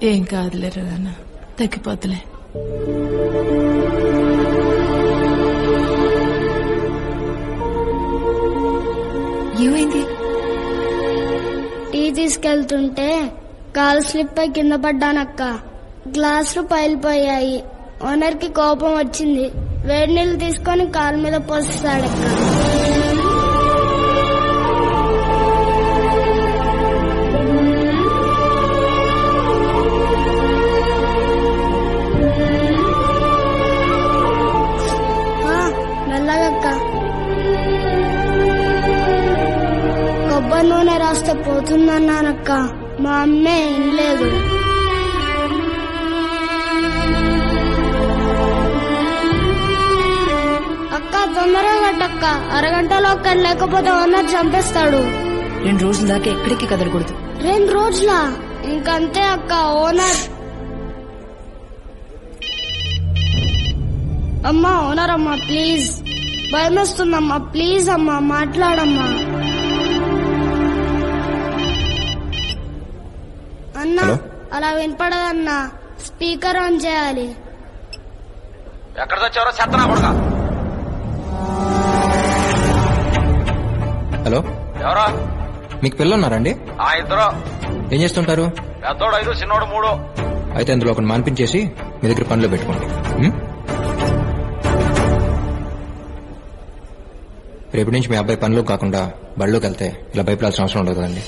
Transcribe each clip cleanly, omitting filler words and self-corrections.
ఏం కాదులేరా నాన్న, తగ్గిపోతులే. ఏమైంది? టీ తీసుకెళ్తుంటే కాలు స్లిప్ అయి కింద పడ్డానక్క. గ్లాసులు పైలిపోయాయి. ఓనర్ కి కోపం వచ్చింది. వేడి నీళ్ళు తీసుకొని కాలు మీద పోస్తాడక్క. మెల్లగక్క. కొబ్బరి నూనె రాస్తే పోతుందన్నానక్క. మా అమ్మే వినలేదు. అక్క తొందరగా కట్టక్క, అరగంటలో ఒక్కడ లేకపోతే ఓనర్ చంపేస్తాడు. 2 రోజుల దాకా ఎక్కడికి కదలకూడదు. 2 రోజులా? ఇంకంతే అక్క. ఓనర్ అమ్మా, ఓనర్ అమ్మా ప్లీజ్, భయం వస్తుందమ్మా, ప్లీజ్ అమ్మా మాట్లాడమ్మా. అన్నా అలా వినపడదన్నా, స్పీకర్ ఆన్ చేయాలి. ఎక్కడ తెచ్చారో చెత్తనా కొడుకా. హలో, ఎవరా? మీకు పిల్లలు ఉన్నారండి? ఇద్దరు. ఏం చేస్తుంటారు? పెద్దోడు 5, చిన్నోడు 3. అయితే అందులో ఒకటి మాన్పించేసి మీ దగ్గర పనిలో పెట్టుకోండి. రేపటి నుంచి మీ అబ్బాయి పనిలో కాకుండా బడిలోకి వెళ్తే ఇలా భయపడాల్సిన అవసరం ఉండదు కదండి.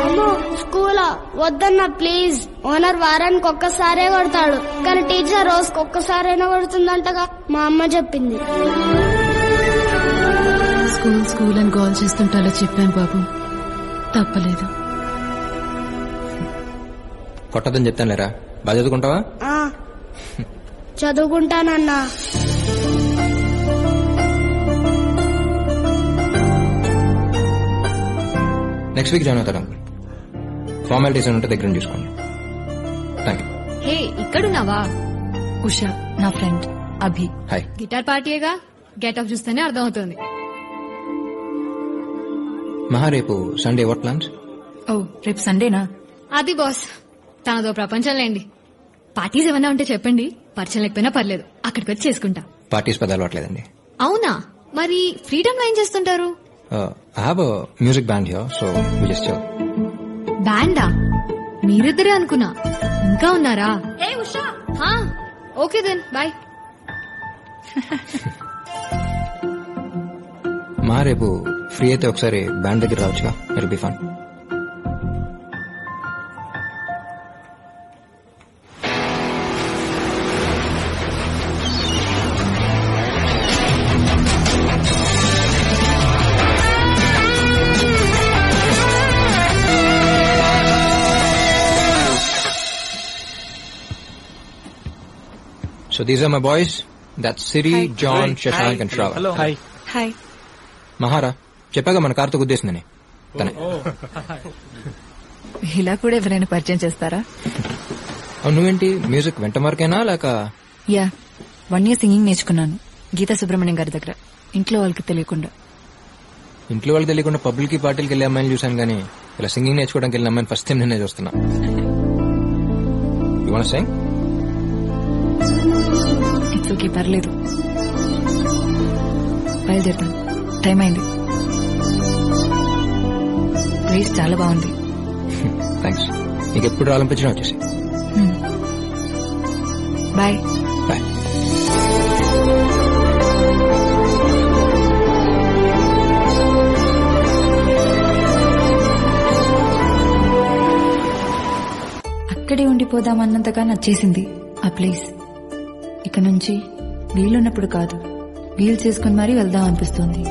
అమ్మో స్కూలా? వద్దన్నా ప్లీజ్. ఓనర్ వారానికి ఒక్కసారే కొడతాడు, కానీ టీచర్ రోజుకి ఒక్కసారైనా కొడుతుందంటగా మా అమ్మ చెప్పింది. స్కూల్ అని గోల్ చేస్తుంటే అలా చెప్పాను బాబు, తప్పలేదు. కొట్టదని చెప్తాను లేరా, బాగా చదువుకుంటావా? చదువుకుంటానన్నా. నెక్స్ట్ వీక్ జాయిన్ అవుతాడు. ఫార్మాలిటీస్ ఉంటే దగ్గర చూసుకోండి. Thank you. హే, ఇక్కడున్నావా? ఉషా నా ఫ్రెండ్ అభి. హాయ్. గిటార్ పార్టీగా గెట్ అప్ చూస్తేనే అర్థం అవుతుంది. మహా, రేపు సండే వాట్ ప్లాన్స్? ఓ, రేపు సండేనా? అది బాస్, తనదో ప్రపంచం లేండి. పార్టీస్ ఏమన్నా ఉంటే చెప్పండి, పరిచయం లేకపోయినా పర్లేదు, అక్కడికి వచ్చి చేసుకుంటా. పార్టీస్ పెద్ద అలవాట్లేదండి. అవునా? మరి ఫ్రీడమ్ లో ఏం చేస్తుంటారు? I have a music band here, so we just chill. బ్యాండా? మీరిద్దరే అనుకున్నా, ఇంకా ఉన్నారా? ఏ ఉషా, ఓకే దెన్ బాయ్. మా రేపు ఫ్రీ అయితే ఒకసారి బ్యాండ్ దగ్గర రావచ్చుగా, it be fun. So these are my boys. That's Siri, hi. John, hi. Shashank, hi. And Shravan. Hello. Hi. Hi. Mahara, చెప్పాగా మన కార్తో గుద్దేసిందని. తనే. ఇలా కూడా ఎవరైనా పరిచయం చేస్తారా? నువ్వేంటి మ్యూజిక్ వెంట మార్కేనా లేక? యా, 1 year సింగింగ్ నేర్చుకున్నాను గీతా సుబ్రహ్మణ్యం గారి దగ్గర, ఇంట్లో వాళ్ళకి తెలియకుండా. ఇంట్లో వాళ్ళకి తెలియకుండా పబ్లిక్ కి పార్టీలకి వెళ్ళే అమ్మాయిని చూసాను, కానీ ఇలా సింగింగ్ నేర్చుకోవడానికి వెళ్ళిన అమ్మాయిని ఫస్ట్ టైం నేనే చూస్తున్నా. You want to sing? It's okay, పర్లేదు. బయలుదేరుతాను, టైం అయింది. ప్లేస్ చాలా బాగుంది. థ్యాంక్స్. నీకు ఎప్పుడు రావాలనిపించినా వచ్చేసి. బాయ్. బాయ్. అక్కడే ఉండిపోదామన్నంతగా నచ్చేసింది ఆ ప్లేస్. ఇక నుంచి వీలున్నప్పుడు కాదు, వీలు చేసుకుని మరీ వెళ్దాం అనిపిస్తుంది.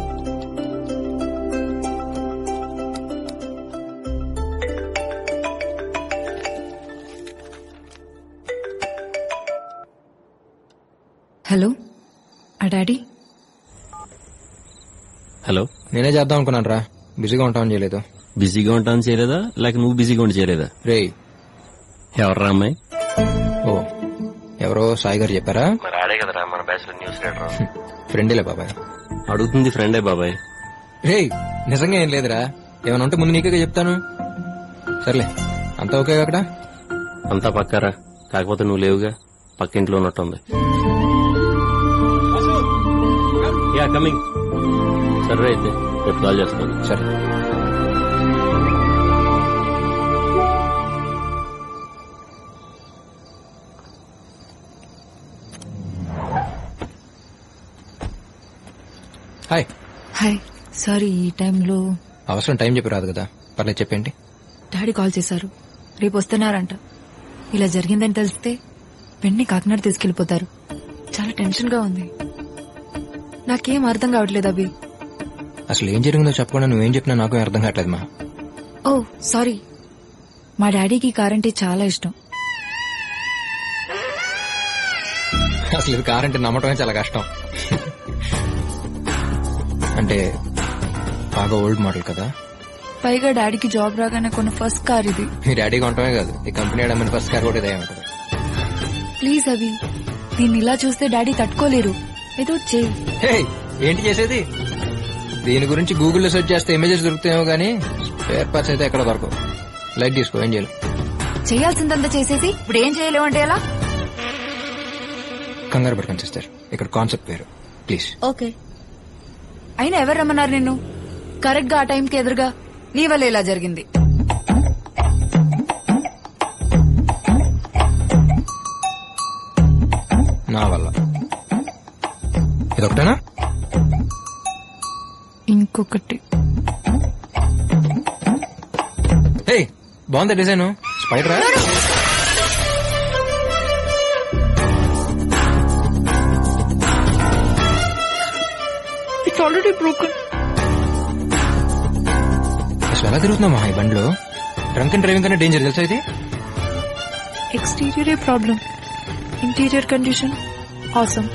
హలో, ఆ డాడీ. హలో, నేనే చేద్దాం అనుకున్నాను రా, బిజీగా ఉంటామని చేయలేదు. బిజీగా ఉంటామని చేయలేదా, లేక నువ్వు బిజీగా ఉండి చేయలేదా? రే, ఎవర్రా అమ్మాయి? ఓ, ఎవరో సాయి గారు చెప్పారా? మరి ఆడే కదరా మన బ్యాచ్ లో న్యూస్ రీడర్. ఫ్రెండేలే బాబాయ్. అడుగుతుంది ఫ్రెండే బాబాయ్. రే, నిజంగా ఏం లేదురా, ఏమైనా ఉంటే ముందు నీకే చెప్తాను. సర్లే, అంతా ఓకే అక్కడ? అంతా పక్కారా, కాకపోతే నువ్వు లేవుగా, పక్కింట్లో ఉన్నట్టుంది. Yeah coming. సరే అయితే రేపు కాల్ చేస్తాను. సరే. హాయ్. హాయ్. సారీ, ఈ టైంలో అవసరం టైం చెప్పి రాదు కదా, పర్లేదు చెప్పేంటి. డాడీ కాల్ చేశారు, రేపు వస్తున్నారంట. ఇలా జరిగిందని తెలిస్తే వెంటనే కాకినాడ తీసుకెళ్లిపోతారు. చాలా టెన్షన్ గా ఉంది. నాకేం అర్థం కావట్లేదు అభి. అసలు ఏం జరిగిందో చెప్పకుండా నువ్వేం చెప్పినా నాకు అర్థం కావట్లేదు మా. ఓ సారీ, మా డాడీకి కార్ అంటే చాలా ఇష్టం. అసలు ఇది కార్ అంటే నమ్మటమే చాలా కష్టం. అంటే బాగా ఓల్డ్ మోడల్ కదా. పైగా డాడీకి జాబ్ రాగానే కొన్న ఫస్ట్ కార్ ఇది. మీ డాడీ కొనటమే కాదు, ఈ కంపెనీ అడమని ఫస్ట్ కార్ కూడా ఇదే ఉంటుంది. ప్లీజ్ అభి, దీన్ని ఇలా చూస్తే డాడీ తట్టుకోలేరు. ఏదో చేయి. హే, ఏంటి చేసేది? దీని గురించి గూగుల్లో సెర్చ్ చేస్తే ఇమేజెస్ దొరుకుతాయేమో గానీ స్పేర్ పార్ట్స్ అయితే ఎక్కడ దొరకవు. లైట్ తీసుకో, ఏం చేయాలి? చేయాల్సిందంతా చేసేసి ఇప్పుడు ఏం చేయలేవు అంటే ఎలా? కంగారు పడకండి సిస్టర్, ఇక్కడ కాన్సెప్ట్ వేరు ప్లీజ్. ఓకే. అయినా ఎవరు రమ్మన్నారు నిన్ను? కరెక్ట్ గా ఆ టైంకి ఎదురుగా నీ వల్ల ఇలా జరిగింది. నా వల్ల. ఇదొకటేనా? ఇంకొకటి. హే, బాగుందా డిజైన్? స్పైడరా? It's already broken. అసలు ఎలా తిరుగుతున్నామా ఈ బండిలో? డ్రంక్ అండ్ డ్రైవింగ్ కన్నా డేంజర్ తెలుసా ఇది? ఎక్స్టీరియరే ప్రాబ్లం, ఇంటీరియర్ కండిషన్ ఆసమ్.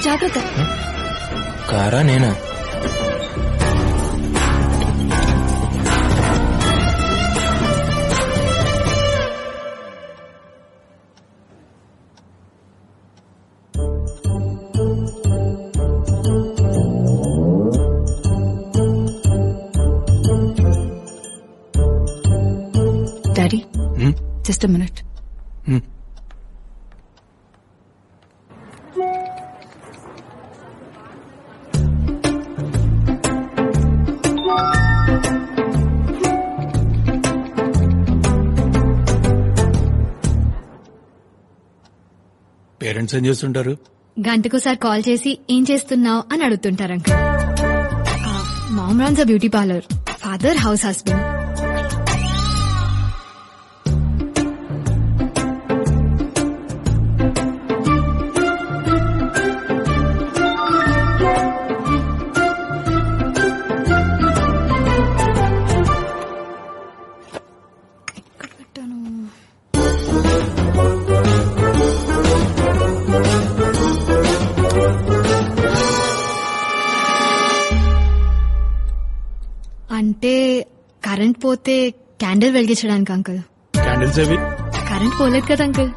జాగ్రత్త. కారా నేనా? Daddy, just a minute. Parents ఏం చేస్తుంటారు? గంటకోసారి కాల్ చేసి ఏం చేస్తున్నావు అని అడుగుతుంటారు uncle. Mom runs a beauty parlour, father house husband. అంటే కరెంట్ పోతే క్యాండిల్ వెలిగించడానికి అంకుల్. క్యాండిల్స్ ఏవి? కరెంట్ పోలేదు కదా uncle.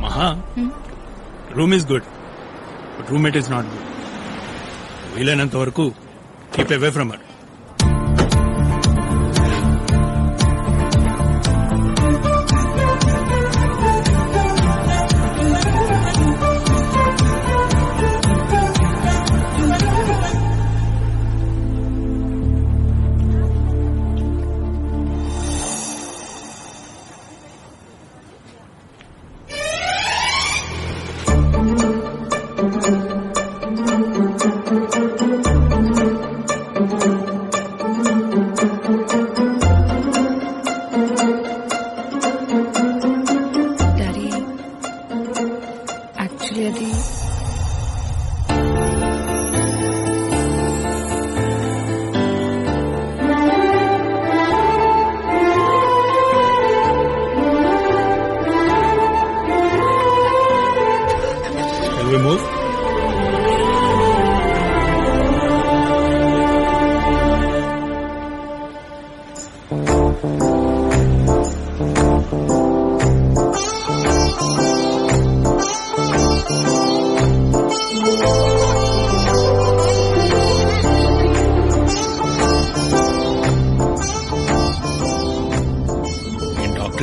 Maha, room is good but roommate is not good. వీలైనంత వరకు keep away from her.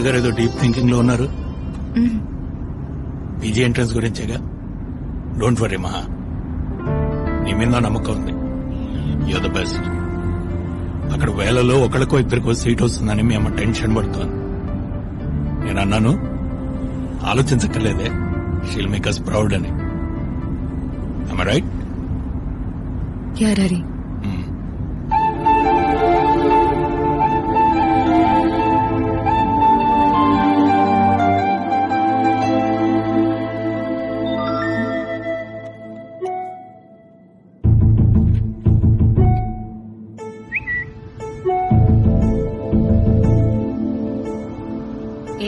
Director గారు ఏదో డీప్ థింకింగ్ లో ఉన్నారు. పీజీ ఎంట్రన్స్ గురించేగా. డోంట్ వరీ మహా, నీ మీద నమ్మకం ఉంది. You're the best. అక్కడ వేలలో ఒకరికో ఇద్దరికో సీట్ వస్తుందని మీ అమ్మ టెన్షన్ పడుతోంది. నేను అన్నాను ఆలోచించక్కర్లేదే, షీల్ మేక్ us ప్రౌడ్ అని. Am I right? Yeah daddy.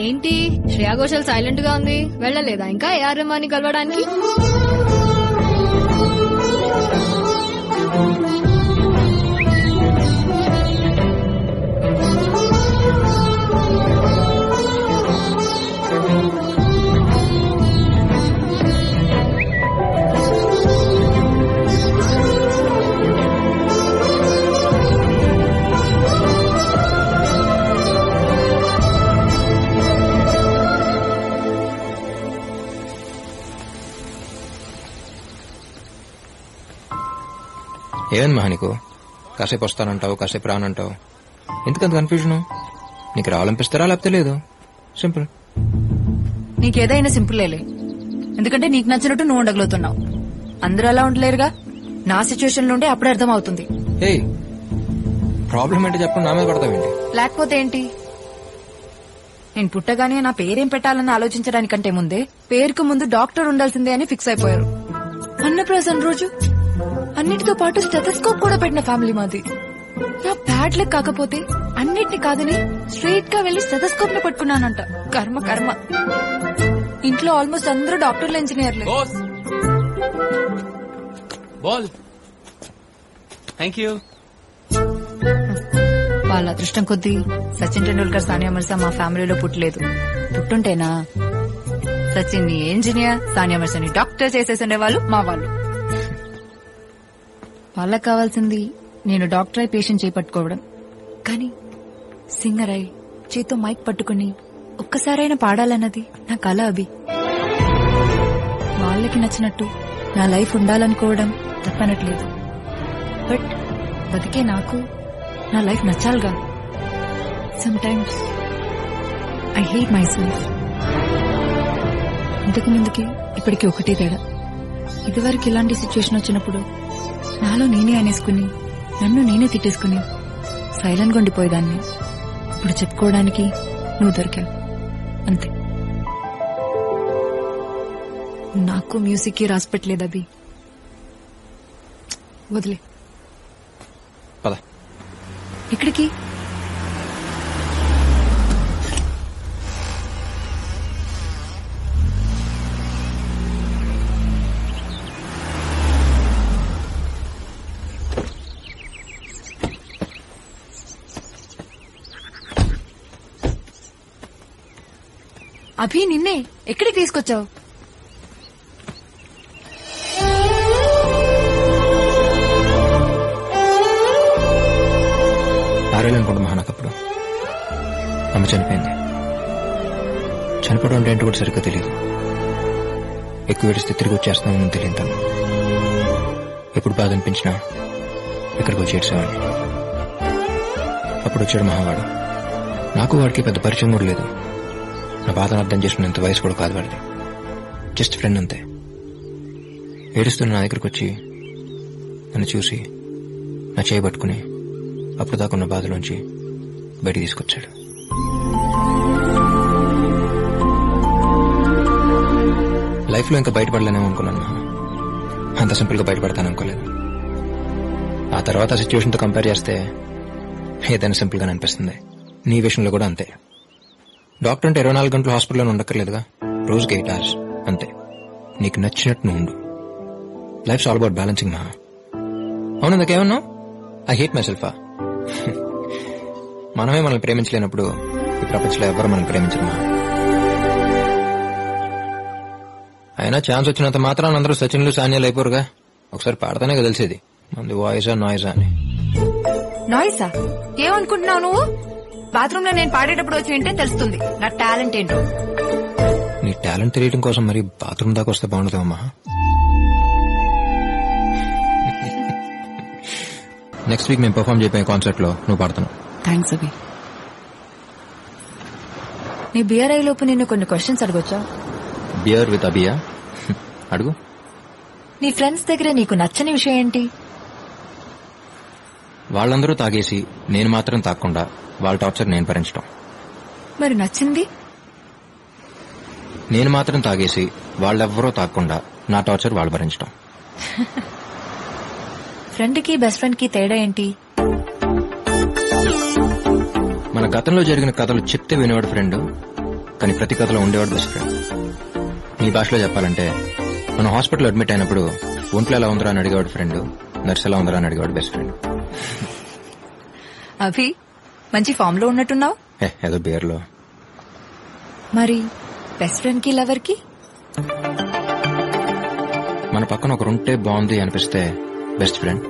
ఏంటి శ్రేయా ఘోషల్ సైలెంట్ గా ఉంది, వెళ్ళలేదా ఇంకా ఏఆర్ రెహమాన్ ని కలవడానికి? ఏమైంది మహా నీకు? కాసేపు వస్తానంటావు, కాసేపు రానంటావు, ఎందుకంత కన్ఫ్యూజన్? నీకు రావాలనిపిస్తారా లేకపోతే లేదు? సింపుల్. నీకేదైనా సింపుల్లేలే, ఎందుకంటే నీకు నచ్చినట్టు నువ్వు ఉండగలుగుతున్నావు. అందరూ అలా ఉండలేరుగా. నా సిచ్యువేషన్ లో ఉంటే అప్పుడే అర్థం అవుతుంది. ఏయ్, ప్రాబ్లం ఏంటి చెప్పండి, నా మీద పడతావేంటి? లేకపోతే ఏంటి? నేను పుట్టగానే నా పేరేం పెట్టాలని ఆలోచించడానికంటే ముందే పేరుకు ముందు డాక్టర్ ఉండాల్సిందే అని ఫిక్స్ అయిపోయారు. అన్నప్రాసన రోజు అన్నిటితో పాటు స్టెథోస్కోప్ కూడా పెట్టిన ఫ్యామిలీ మాది. నా బ్యాడ్ లక్ కాకపోతే అన్నిటిని కాదని స్ట్రైట్ గా వెళ్లి స్టెథోస్కోప్ ని పట్టుకున్నానంట. కర్మ కర్మ. ఇంట్లో ఆల్మోస్ట్ అందరూ డాక్టర్లు, ఇంజనీర్లు. వాళ్ళ అదృష్టం కొద్దీ సచిన్ టెండూల్కర్, సానియా మిర్జా మా ఫ్యామిలీలో పుట్టలేదు. పుట్టుంటేనా సచిన్ ని ఇంజనీర్, సానియా మిర్జాని డాక్టర్ చేసేసిండే వాళ్ళు మా వాళ్ళు. వాళ్ళకి కావాల్సింది నేను డాక్టర్ అయి పేషెంట్ చేపట్టుకోవడం, కానీ సింగర్ అయి చేతో మైక్ పట్టుకుని ఒక్కసారైనా పాడాలన్నది నా కల. అభి, వాళ్ళకి నచ్చినట్టు నా లైఫ్ ఉండాలనుకోవడం తప్పనట్లేదు. బట్ బతికే నాకు నా లైఫ్ నచ్చాలిగా. Sometimes I hate myself. ఇంతకు ముందుకి ఇప్పటికి ఒకటే తేడా. ఇదివరకు ఇలాంటి సిచ్యువేషన్ వచ్చినప్పుడు నాలో నేనే అనేసుకుని, నన్ను నేనే తిట్టేసుకుని సైలెంట్ గా ఉండిపోయేదాన్ని. ఇప్పుడు చెప్పుకోవడానికి నువ్వు దొరికావు, అంతే. నాకు మ్యూజిక్ కి రాసి పెట్టలేదు అభి, వదిలే. పద. ఇక్కడికి అభి, నిన్నే ఎక్కడికి తీసుకొచ్చావు? ఆరేళ్ళనుకుంటా మహా నాకప్పుడు. అమ్మ చనిపోయింది. చనిపోవడం అంటే ఏంటో కూడా సరిగ్గా తెలియదు. ఎక్కువ ఏడిస్తే తిరిగి వచ్చేస్తామని తెలియదు తను. ఎప్పుడు బాధ అనిపించినా ఇక్కడికి వచ్చి ఏడ్చేవాడిని. అప్పుడు వచ్చాడు మహావాడు. నాకు వాడికి పెద్ద పరిచయం కూడా లేదు. నా బాధను అర్థం చేసుకునేంత వయసు కూడా కాదు వాడిది. జస్ట్ ఫ్రెండ్ అంతే. ఏడుస్తున్న నా దగ్గరకు వచ్చి నన్ను చూసి నా చేయి పట్టుకుని అప్పుడు దాకున్న బాధలోంచి బయటికి తీసుకొచ్చాడు. లైఫ్ లో ఇంకా బయటపడలేనేమో అనుకున్నాను. అంత సింపుల్ గా బయటపడతాను అనుకోలేదు. ఆ తర్వాత సిచ్యువేషన్ తో కంపేర్ చేస్తే ఏదైనా సింపుల్ గానే అనిపిస్తుంది. నీ విషయంలో కూడా అంతే. డాక్టర్ అంటే 24 గంటలు హాస్పిటల్లో ఉండక్కర్లేదుగా. రోజుకి 8 hours అంతే. నీకు నచ్చినట్టు నువ్వు ఉండు. Lifes all about balancing Maha. అవును, ఇందాకేమన్నావు? I hate myself. మనమే మనల్ని ప్రేమించలేనప్పుడు ఈ ప్రపంచంలో ఎవరు మనం ప్రేమించరు మహా. అయినా ఛాన్స్ వచ్చినంత మాత్రాన్ని అందరూ సచిన్లు, సానియాలు అయిపోరుగా. ఒకసారి పాడతానే కదా తెలిసేది మంది వాయిసా నాయిసా అని. నాయిసా? ఏమనుకుంటున్నావు నువ్వు? బాత్రూమ్ లో నేను పాడేటప్పుడు వచ్చి వింటే తెలుస్తుంది నా టాలెంట్ ఏంటో. నీ టాలెంట్ తెలియడం కోసం మరి బాత్రూమ్ దాకా వస్తే బాగుంటుందమ్మా. నెక్స్ట్ వీక్ మేము పర్ఫామ్ చేయబోయే కాన్సర్ట్ లో నువ్వు పాడుతున్నావు. థ్యాంక్స్ అభి. నీ బియర్ అయ్యే లోపు నేను కొన్ని క్వశ్చన్స్ అడగొచ్చా? బియర్ విత్ అబియా? అడుగు. నీ ఫ్రెండ్స్ దగ్గర నీకు నచ్చని విషయం ఏంటి? వాళ్ళందరూ తాగేసి నేను మాత్రం తాగకుండా వాళ్ళ టార్చర్ నేను భరించడం. మరి నచ్చింది? నేను మాత్రం తాగేసి వాళ్ళెవ్వరూ తాగకుండా నా టార్చర్ వాళ్ళు భరించడం. ఫ్రెండ్ కి బెస్ట్ ఫ్రెండ్ కి తేడా ఏంటి? మన గతంలో జరిగిన కథలు చెప్తే వినేవాడు ఫ్రెండ్, కానీ ప్రతి కథలో ఉండేవాడు బెస్ట్ ఫ్రెండ్. నీ భాషలో చెప్పాలంటే మనం హాస్పిటల్ అడ్మిట్ అయినప్పుడు ఒంట్లో ఎలా ఉందరా అని అడిగేవాడు ఫ్రెండ్, నర్స్ ఎలా ఉందరా అని అడిగేవాడు బెస్ట్ ఫ్రెండ్. అభి మంచి ఫామ్ లో ఉన్నట్టున్నావు. ఏదో బియర్లో. మరి బెస్ట్ ఫ్రెండ్ కి లవర్ కి? మన పక్కన ఒకరుంటే బాగుంది అనిపిస్తే బెస్ట్ ఫ్రెండ్,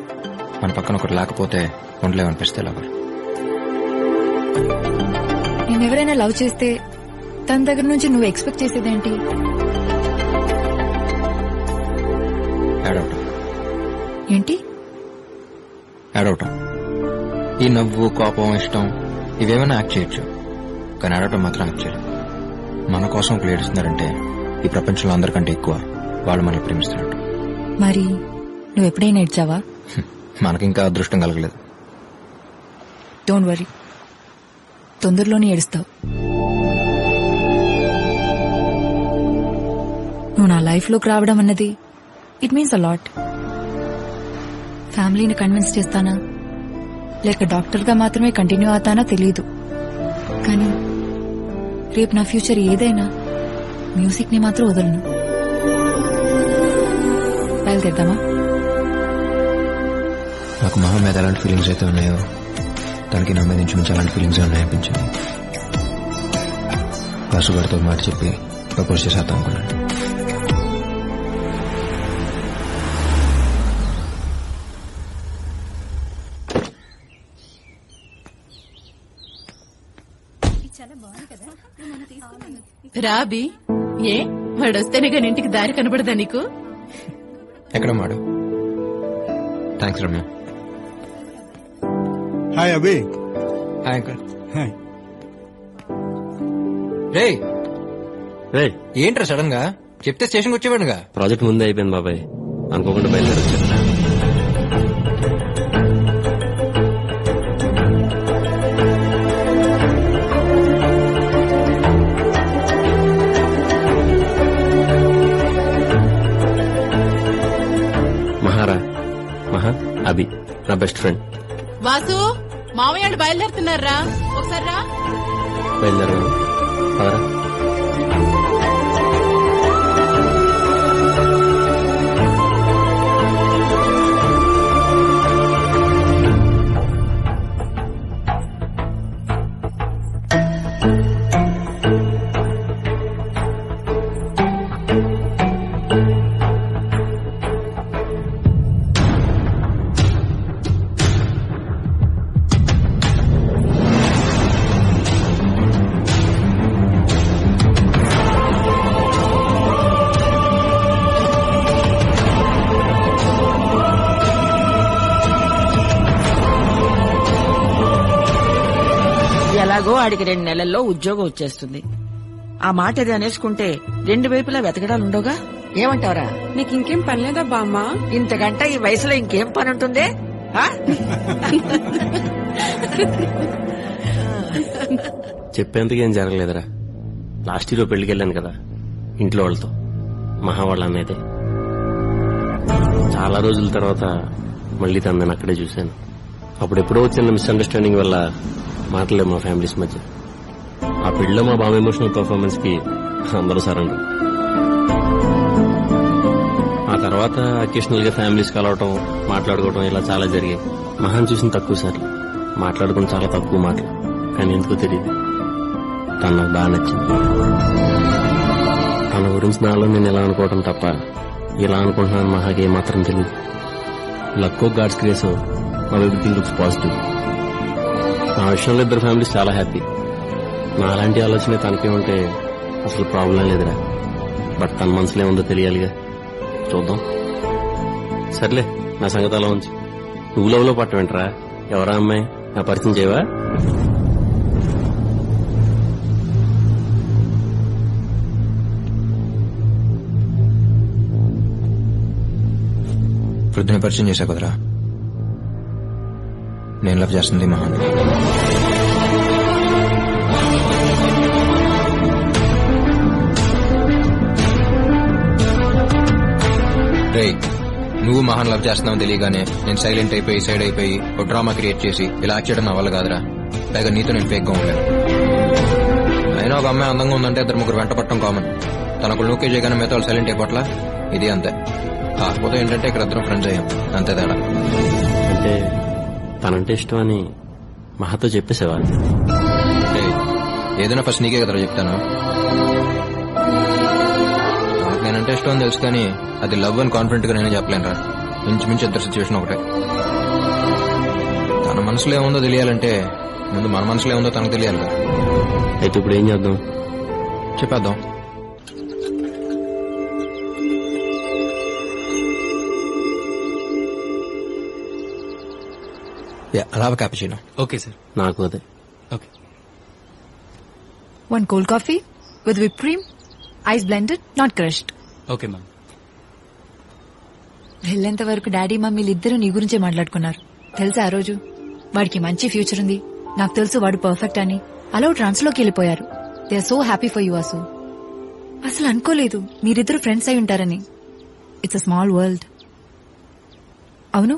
మన పక్కన ఒకరు లేకపోతే ఉండలేమనిపిస్తే లవర్. నేనెవరైనా లవ్ చేస్తే తన దగ్గర నుంచి నువ్వు ఎక్స్పెక్ట్ చేసేదేంటి? ఏడవటం. ఏంటి? ఏడవటం. ఈ నవ్వు, కోపం, ఇష్టం ఇవేమైనా యాక్ట్ చేయొచ్చు, కానీ ఏడవటం మాత్రం యాక్ట్ చేయరు. మన కోసం ఒకరు ఏడుస్తున్నారంటే ఈ ప్రపంచంలో అందరికంటే ఎక్కువ వాళ్ళు మనల్ని ప్రేమిస్తున్నట్టు. మరి నువ్వు ఎప్పుడైనా ఏడ్చావా? మనకింకా అదృష్టం కలగలేదు. డోంట్ వరీ, తొందరలోనే ఏడుస్తావు. నువ్వు నా లైఫ్ లోకి రావడం అన్నది ఇట్ మీన్స్ అ లాట్. ఫ్యామిలీని కన్విన్స్ చేస్తానా లేక డాక్టర్ గా మాత్రమే కంటిన్యూ అవుతానా తెలీదు, కానీ రేపు నా ఫ్యూచర్ ఏదైనా మ్యూజిక్ ని మాత్రం వదలను. బయలుదేద్దామా? నాకు మహా మీద ఎలాంటి ఫీలింగ్స్ అయితే ఉన్నాయో తనకి నా మీద నుంచి అలాంటి ఫీలింగ్స్ ఉన్నాయనిపించింది. వాసు గారితో మాట చెప్పి ప్రపోజ్ చేసేద్దాం అనుకున్నాను. రాబి, ఏ వాడొస్తేనే కానీ ఇంటికి దారి కనబడదా నీకు? ఎక్కడ మాడు? Thanks Ramya. Hi Abhi. Hi uncle. Hi. రే రే ఏంట్రా సడన్ గా చెప్తే స్టేషన్కి వచ్చేవాడుగా. ప్రాజెక్ట్ ముందే అయిపోయింది బాబాయ్, అనుకోకుండా బయలుదేరొచ్చాను. మహా అభి నా బెస్ట్ ఫ్రెండ్. వాసు, మామయ్య బయలుదేరుతున్నారా? ఒకసారి రా. బయలుదేరా. ఎలాగో ఆడికి 2 నెలల్లో ఉద్యోగం వచ్చేస్తుంది. ఆ మాట ఇది అనేసుకుంటే 2 వైపులా వెతకడాలుండవుగా. ఏమంటావరా? నీకు ఇంకేం పనిలేదా బామ్మ? ఇంతకంటే ఈ వయసులో ఇంకేం పని ఉంటుంది? చెప్పేందుకేం జరగలేదురా. లాస్ట్ ఇయర్ పెళ్లికి వెళ్ళాను కదా ఇంట్లో వాళ్ళతో, మహా వాళ్ళ అన్నైతే. చాలా రోజుల తర్వాత మళ్ళీ తనని అక్కడే చూశాను. అప్పుడెప్పుడో వచ్చిన మిస్అండర్స్టాండింగ్ వల్ల మాటలేదు మా ఫ్యామిలీస్ మధ్య. ఆ పెళ్లిలో మా బామ్మ ఎమోషనల్ పర్ఫార్మెన్స్ కి అందరూ సరెండర్. ఆ తర్వాత అకేషనల్ గా ఫ్యామిలీస్ కలవటం, మాట్లాడుకోవటం ఇలా చాలా జరిగాయి. మహాన్ చూసిన తక్కువ సార్లు, మాట్లాడుకుని చాలా తక్కువ మాటలు. కానీ ఎందుకో తెలియదు, తను నాకు బాగా నచ్చింది. తన గురించి నాలో నేను ఎలా అనుకోవటం తప్ప ఇలా అనుకుంటున్నాను మహాకి ఏమాత్రం తెలియదు. లక్కో God's grace everything looks positive. నా విషయంలో ఇద్దరు ఫ్యామిలీస్ చాలా హ్యాపీ. నాలాంటి ఆలోచన తనకే ఉంటే అసలు ప్రాబ్లం లేదురా. బట్ తన మనసులో ఏముందో తెలియాలిగా. చూద్దాం. సర్లే, నా సంగతి అలా ఉంచి నువ్వు లవ్లో పట్టవేంట్రా? ఎవరా అమ్మాయి? నా పరిచయం చేయవా? వృద్ధిని పరిచయం చేశా కదరా. నేను లవ్ చేస్తుంది మహాన్. రే, నువ్వు మహాన్ లవ్ చేస్తున్నావు తెలియగానే నేను సైలెంట్ అయిపోయి సైడ్ అయిపోయి ఒక డ్రామా క్రియేట్ చేసి ఇలా యాక్ట్ చేయడం నా వల్ల కాదురా. పైగా నీతో నేను ఫేక్ గా ఉండలేను. అయినా ఒక అమ్మాయి అందంగా ఉందంటే ఇద్దరు ముగ్గురు వెంట పట్టడం కామన్. తనకు నూకే చేయగానే మిగతా వాళ్ళు సైలెంట్ అయిపోట్లా. ఇది అంతే. కాకపోతే ఏంటంటే ఇక్కడ ఇద్దరం ఫ్రెండ్స్ అయ్యాం, అంతే తేడా. అంటే తనంటే ఇష్టం అని మహాతో చెప్పేసేవా? ఏదైనా ఫస్ట్ నీకే కదరా చెప్తాను. తనకు నేనంటే ఇష్టం అని తెలుసు, కానీ అది లవ్ అని కాన్ఫిడెంట్ గా నేనే చెప్పలేనురా. ఇంచుమించు ఇద్దరు సిచ్యువేషన్ ఒకటే. తన మనసులో ఏముందో తెలియాలంటే ముందు మన మనసులో ఏముందో తనకు తెలియాలిగా. అయితే ఇప్పుడు ఏం చేద్దాం? చెప్పేద్దాం. అలా క్యాపుచినో. Okay sir. నాకు అదే. Okay. 1 cold coffee with whipped cream, ice blended, not crushed. Okay ma'am. వెళ్ళేంత వరకు డాడీ మమ్మీలు ఇద్దరు నీ గురించే మాట్లాడుకున్నారు. తెలుసా ఆ రోజు వాడికి మంచి ఫ్యూచర్ ఉంది, నాకు తెలుసు వాడు పర్ఫెక్ట్ అని. అలా ట్రాన్స్ లోకి వెళ్ళిపోయారు. They are so happy for you అసు. అసలు అనుకోలేదు మీరిద్దరు ఫ్రెండ్స్ అయి ఉంటారని. It's a small world. అవును,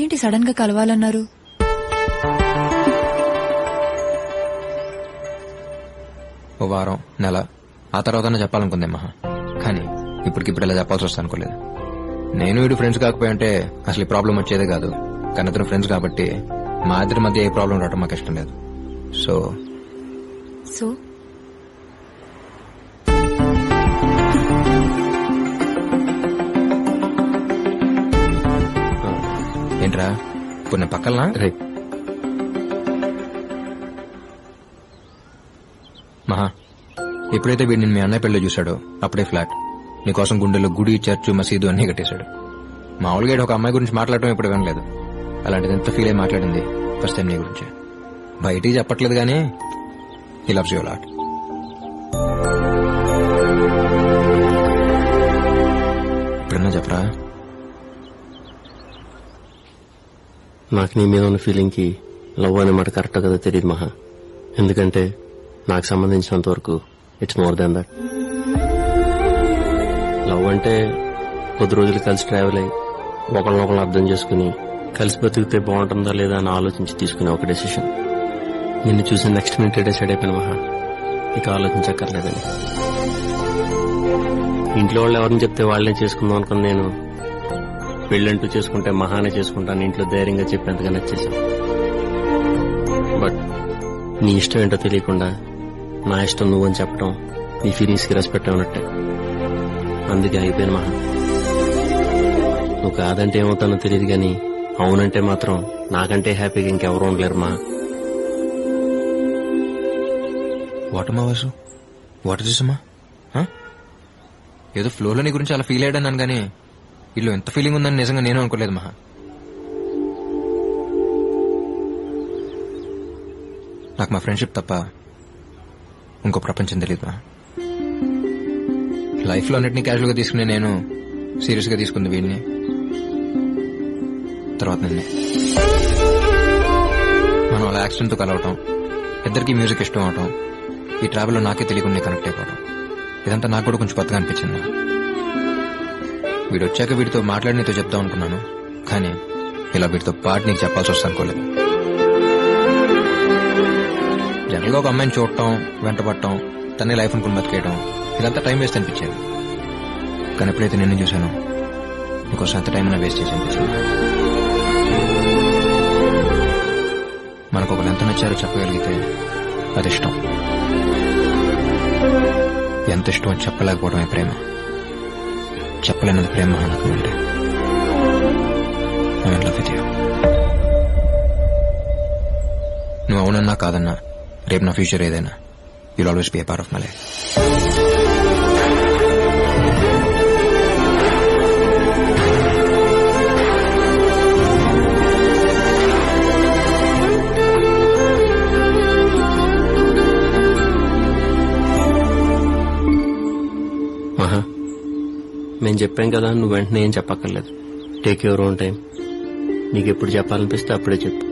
ఏంటి సడన్ గా కలవాలన్నారు? ఓ వారం, నెల ఆ తర్వాత చెప్పాలనుకుందే మహా. కానీ ఇప్పటికిప్పుడు ఇలా చెప్పాల్సి వస్తా అనుకోలేదు. నేను వీడు ఫ్రెండ్స్ కాకపోయి అంటే అసలు ఈ ప్రాబ్లం వచ్చేదే కాదు. కానీ ఇద్దరు ఫ్రెండ్స్ కాబట్టి మా ఇద్దరి మధ్య ఏ ప్రాబ్లం రావడం మాకు ఇష్టం లేదు. సో సో ఏంట్రా కొన్ని పక్కలనా? మహా, ఎప్పుడైతే వీడు నేను మీ అన్నయ్య పెళ్లి చూశాడో అప్పుడే ఫ్లాట్. నీకోసం గుండెల్లో గుడి, చర్చు, మసీదు అన్నీ కట్టేశాడు. మామూలుగా ఒక అమ్మాయి గురించి మాట్లాడటం ఇప్పుడు వినలేదు. అలాంటిది ఎంత ఫీల్ అయి మాట్లాడింది ఫస్ట్ టైం నీ గురించి. బయటికి చెప్పట్లేదు కానీ హీ లవ్స్ యు లాట్. ఇప్పుడన్నా చెప్పరా? నాకు నీ మీద ఉన్న ఫీలింగ్ కి లవ్ అనే మాట కరెక్ట్ కదా తెలియదు మహా. ఎందుకంటే నాకు సంబంధించినంత వరకు it's more than that. Love అంటే కొద్ది రోజులు కలిసి ట్రావెల్ అయ్యి ఒకళ్ళనొకళ్ళు అర్థం చేసుకుని కలిసి బతికితే బాగుంటుందా లేదా అని ఆలోచించి తీసుకునే ఒక డెసిషన్. నిన్ను చూసి నెక్స్ట్ మినిట్ డిసైడ్ అయిపోయిన మహా, ఇక ఆలోచించక్కర్లేదని. ఇంట్లో వాళ్ళు ఎవరిని చెప్తే వాళ్ళనే చేసుకుందాం అనుకుని నేను పెళ్ళంటూ చేసుకుంటే మహానే చేసుకుంటాను ఇంట్లో ధైర్యంగా చెప్పేంతగా నచ్చేసాం. బట్ నీ ఇష్టం ఏంటో తెలియకుండా నా ఇష్టం నువ్వని చెప్పడం నీ ఫీలింగ్స్ కి రెస్పెక్ట్ ఉన్నట్టే. అందుకే అయిపోయాను మహా. నువ్వు కాదంటే ఏమవుతానో తెలియదు గాని అవునంటే మాత్రం నాకంటే హ్యాపీగా ఇంకెవరూ ఉండలేరు మా. వాటమ్మా వాసు, వాట్ ఇస్ అమ్మా? ఏదో ఫ్లోలో నీ గురించి అలా ఫీల్ అయ్యాను కానీ వీళ్ళు ఎంత ఫీలింగ్ ఉందని నిజంగా నేను అనుకోలేదు మహా. నాకు మా ఫ్రెండ్షిప్ తప్ప ఇంకో ప్రపంచం తెలియదు మహా. లైఫ్ లో అన్నిటినీ క్యాజువల్ గా తీసుకునే నేను సీరియస్ గా తీసుకుంది వీడిని, తర్వాత నిన్నే. మనం అలా యాక్సిడెంట్ తో కలవటం, ఇద్దరికి మ్యూజిక్ ఇష్టం అవటం, ఈ ట్రావెల్ లో నాకే తెలియకుండా కనెక్ట్ అయిపోవడం, ఇదంతా నాకు కూడా కొంచెం కొత్తగా అనిపించింది. వీడు వచ్చాక వీడితో మాట్లాడి నీతో చెప్తాం అనుకున్నాను, కానీ ఇలా వీటితో పాటు నీకు చెప్పాల్సి వస్తా అనుకోలేదు. జనరల్గా ఒక అమ్మాయిని చూడటం, వెంటపడటం, తనే లైఫ్ అనుకుని బతికేయడం, ఇదంతా టైం వేస్ట్ అనిపించేది. కానీ ఎప్పుడైతే నిన్ను చూశాను నీకోసం అంత టైం వేస్ట్ చేసి అనిపించింది. మనకు ఒకరు ఎంత నచ్చారో చెప్పగలిగితే అది ఇష్టం. ఎంత ఇష్టం అని చెప్పలేకపోవడమే ప్రేమ. చెప్పలేనది ప్రేమ అనుకుంటే ఐ లవ్ విత్ యూ. నువ్వు అవునన్నా కాదన్నా రేపు నా ఫ్యూచర్ ఏదైనా you'll always be A part of my life. మహా, మేము చెప్పాం కదా, నువ్వు వెంటనే ఏం చెప్పక్కర్లేదు. Take your own time. నీకు ఎప్పుడు చెప్పాలనిపిస్తే అప్పుడే చెప్పు.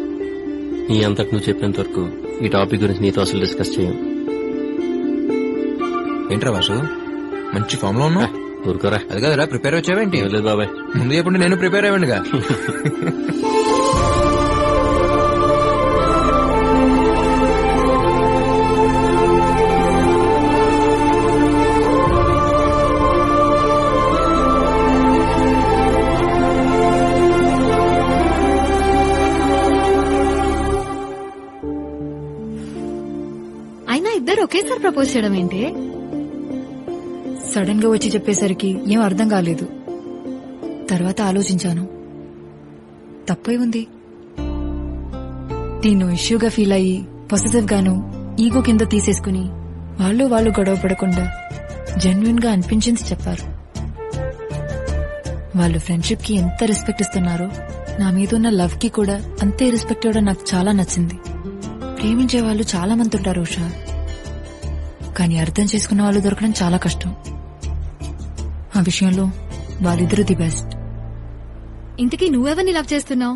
నీ అంతకు నువ్వు చెప్పేంత వరకు ఈ టాపిక్ గురించి నీతో అసలు డిస్కస్ చేయం. ఏంట్రా వాసు, మంచి ఫామ్ లో ఉన్నా? ఊరుకోరా. అది కదరా ప్రిపేర్ వచ్చావేంటి? లేదు బాబాయ్, ముందు చెప్పండి, నేను ప్రిపేర్ అయ్యండిగా. అయినా ఇద్దరు ఒకేసారి ప్రపోజ్ చేయడం ఏంటి? సడన్ గా వచ్చి చెప్పేసరికి ఏం అర్థం కాలేదు. తర్వాత ఆలోచించాను, తప్పే ఉంది. నేను ఇష్యూగా ఫీల్ అయ్యి పొసెసివ్ గాను ఈగో కింద తీసేసుకుని వాళ్ళు గొడవ పడకుండా జెన్యున్ గా అనిపించింది చెప్పారు. వాళ్ళు ఫ్రెండ్షిప్ కి ఎంత రెస్పెక్ట్ ఇస్తున్నారో నా మీద ఉన్న లవ్ కి కూడా అంతే రెస్పెక్ట్ ఇవ్వడం నాకు చాలా నచ్చింది. ప్రేమించే వాళ్ళు చాలా మంది ఉంటారు ఉషా, కానీ అర్థం చేసుకున్న వాళ్ళు దొరకడం చాలా కష్టం. ఆ విషయంలో వాళ్ళిద్దరూ ది బెస్ట్. ఇంతకీ నువ్వెవరిని లవ్ చేస్తున్నావు?